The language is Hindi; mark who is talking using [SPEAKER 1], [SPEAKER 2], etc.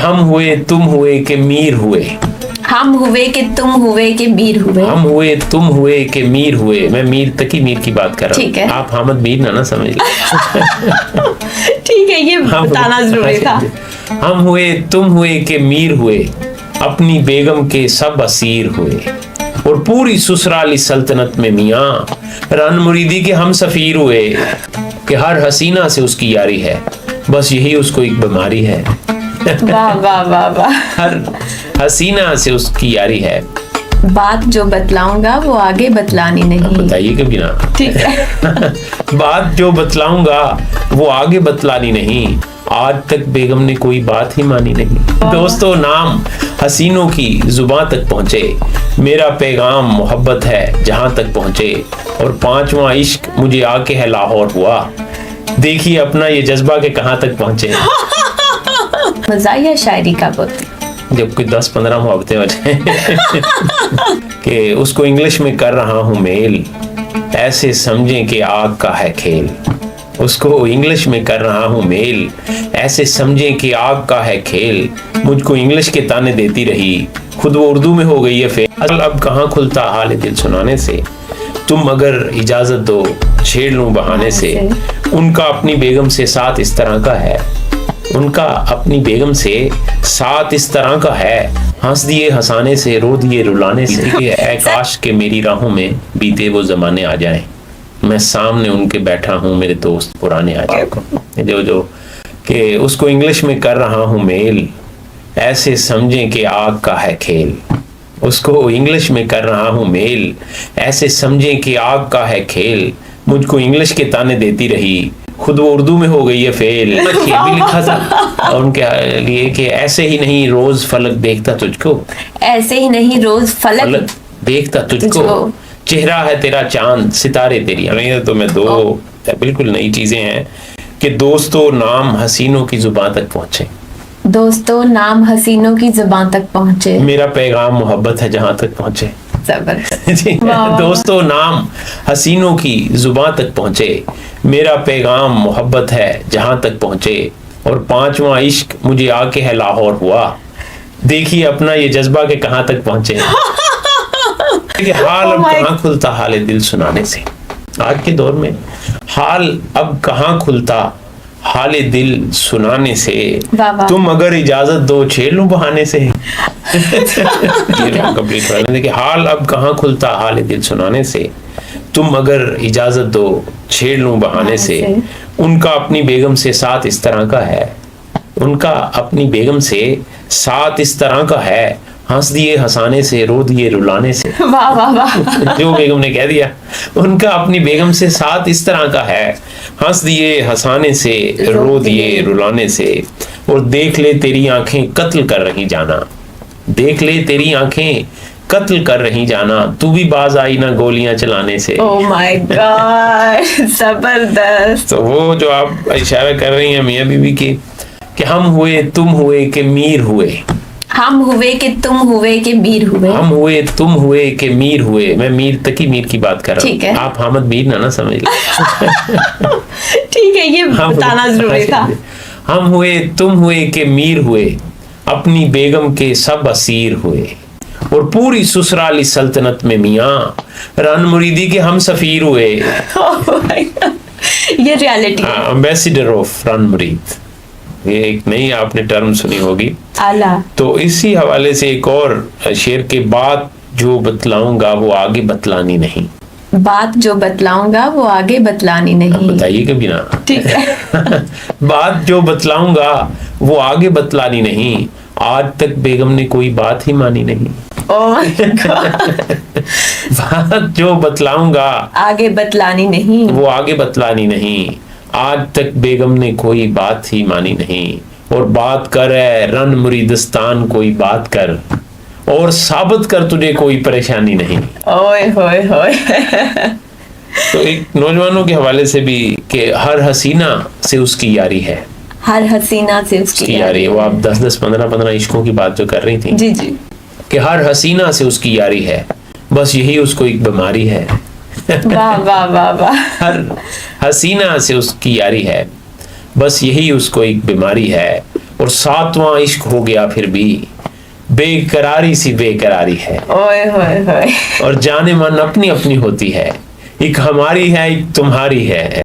[SPEAKER 1] हम हुए तुम हुए कि मीर हुए,
[SPEAKER 2] हम हुए कि तुम हुए कि मीर हुए,
[SPEAKER 1] हम हुए तुम हुए कि मीर हुए। मैं मीर तक ही मीर की बात कर रहा हूँ,
[SPEAKER 2] ठीक है।
[SPEAKER 1] आप हामिद मीर ना समझ लो।
[SPEAKER 2] ठीक है, ये बताना जरूरी था।
[SPEAKER 1] हम हुए तुम हुए कि मीर हुए, अपनी बेगम के सब असीर हुए, और पूरी ससुराली सल्तनत में मियाँ रन मुरीदी के हम सफीर हुए, कि हर हसीना से उसकी यारी है, बस यही उसको एक बीमारी है।
[SPEAKER 2] वाह वाह वाह वाह।
[SPEAKER 1] हर हसीना से उसकी यारी है।
[SPEAKER 2] बात जो बतलाऊंगा वो आगे बतलानी नहीं।
[SPEAKER 1] बताइए कभी ना।
[SPEAKER 2] ठीक है।
[SPEAKER 1] बात जो बतलाऊंगा वो आगे बतलानी नहीं, आज तक बेगम ने कोई बात ही मानी नहीं। दोस्तों, नाम हसीनों की जुबान तक पहुंचे, मेरा पैगाम मोहब्बत है जहां तक पहुंचे, और पांचवा इश्क मुझे आके है लाहौर हुआ, देखिए अपना ये जज्बा के कहां तक पहुंचे।
[SPEAKER 2] मज़ाहिया शायरी का बोलते,
[SPEAKER 1] जब कोई 10-15 मोहब्बतें हो जाए कि उसको इंग्लिश में कर रहा हूं मेल, ऐसे समझें कि आग का है खेल, उसको इंग्लिश में कर रहा हूं मेल, ऐसे समझें कि आग का है खेल, मुझको इंग्लिश के ताने देती रही, खुद वो उर्दू में हो गई है फेल, अब कहाँ खुलता हाल दिल सुनाने से, तुम अगर इजाजत दो छेड़ लूं बहाने से। उनका अपनी बेगम से साथ इस तरह का है, उनका अपनी बेगम से साथ इस तरह का है, हंस दिए हंसाने से, रो दिए रुलाने से, ऐ काश के मेरी राहों में बीते वो जमाने आ जाएं, मैं सामने उनके बैठा हूँ मेरे दोस्त पुराने आ जाएं। जो कि उसको इंग्लिश में कर रहा हूँ मेल, ऐसे समझें कि आग का है खेल, उसको इंग्लिश में कर रहा हूँ मेल, ऐसे समझें कि आग का है खेल, मुझको इंग्लिश के ताने देती रही, खुद वो उर्दू में हो गई है फेल। शेर भी लिखा था उनके लिए कि ऐसे ही नहीं रोज फलक देखता तुझको,
[SPEAKER 2] ऐसे ही नहीं रोज फलक
[SPEAKER 1] देखता तुझको, चेहरा है तेरा चांद सितारे तेरी हमें। तो मैं दो बिल्कुल नई चीजें हैं कि दोस्तों, नाम हसीनों की जुबान तक पहुंचे,
[SPEAKER 2] दोस्तों नाम हसीनों की जुबान तक पहुंचे,
[SPEAKER 1] मेरा पैगाम मोहब्बत है जहां तक पहुंचे। दोस्तों, नाम हसीनों की जुबान तक पहुंचे, मेरा पैगाम मोहब्बत है जहां तक पहुंचे, और पांचवा इश्क मुझे आके है लाहौर हुआ, देखिए अपना ये जज्बा के कहां तक पहुंचे। हाल अब कहां खुलता हाल दिल सुनाने से, आज के दौर में हाल अब कहां खुलता हाल दिल सुनाने से, तुम अगर इजाजत दो छेड़ लूं बहाने से। देखिए, हाल अब कहां खुलता हाल दिल सुनाने से, तुम अगर इजाजत दो छेड़ लूं बहाने से, उनका अपनी बेगम से साथ इस तरह का है, उनका अपनी बेगम से साथ इस तरह का है, हंस दिए हंसाने से, रो दिए रुलाने से।
[SPEAKER 2] वाह वाह वाह।
[SPEAKER 1] जो बेगम ने कह दिया, उनका अपनी बेगम से साथ इस तरह का है, हंस दिए हंसाने से, रो दिए रुलाने से, और देख ले तेरी आंखें कत्ल कर रही जाना, देख ले तेरी आंखें कत्ल कर रही जाना, तू भी बाज आई ना गोलियां चलाने से।
[SPEAKER 2] ओह माय गॉड, जबरदस्त।
[SPEAKER 1] तो वो जो आप इशारा कर रही हैं मियां बीवी की, कि हम हुए तुम हुए कि मीर हुए,
[SPEAKER 2] हम हुए कि तुम हुए कि मीर हुए,
[SPEAKER 1] हम हुए तुम हुए कि मीर हुए। मैं मीर तक ही मीर की बात कर रहा हूँ, आप हामिद मीर ना समझ लो।
[SPEAKER 2] ठीक है, ये बताना जरूरी था।
[SPEAKER 1] हम हुए तुम हुए कि मीर हुए, अपनी बेगम के सब असीर हुए, और पूरी ससुराली सल्तनत में मियाँ रन मुरीदी के हम सफीर हुए।
[SPEAKER 2] ये रियलिटी,
[SPEAKER 1] एम्बेसडर ऑफ रन मुरीद, ये एक नई आपने टर्म सुनी होगी।
[SPEAKER 2] आला।
[SPEAKER 1] तो इसी हवाले से एक और शेर के, बात जो बतलाऊंगा वो आगे बतलानी नहीं,
[SPEAKER 2] बात जो बतलाऊंगा वो आगे बतलानी नहीं।
[SPEAKER 1] बताइए कभी ना। ठीक है। बात जो बतलाऊंगा वो आगे बतलानी नहीं, आज तक बेगम ने कोई बात ही मानी नहीं। बात जो बतलाऊंगा
[SPEAKER 2] आगे बतलानी नहीं,
[SPEAKER 1] वो आगे बतलानी नहीं, आज तक बेगम ने कोई बात ही मानी नहीं, और बात कर रन मुरीदस्तान कोई बात कर, और साबित कर तुझे कोई परेशानी नहीं।
[SPEAKER 2] ओए होए होए।
[SPEAKER 1] तो एक नौजवानों के हवाले से भी कि हर हसीना से उसकी यारी है,
[SPEAKER 2] हर हसीना से उसकी
[SPEAKER 1] यारी है। वो आप 10-10, 15-15 इश्कों की बात जो कर रही थी,
[SPEAKER 2] जी जी,
[SPEAKER 1] कि हर हसीना से उसकी यारी है, बस यही उसको एक बीमारी है।
[SPEAKER 2] वाह वाह वाह वाह।
[SPEAKER 1] हर हसीना से उसकी यारी है, बस यही उसको एक बीमारी है, और सातवां इश्क हो गया फिर भी, बेकरारी सी बेकरारी है।
[SPEAKER 2] ओए होए होए।
[SPEAKER 1] और जाने मन अपनी अपनी होती है, एक हमारी है एक तुम्हारी है।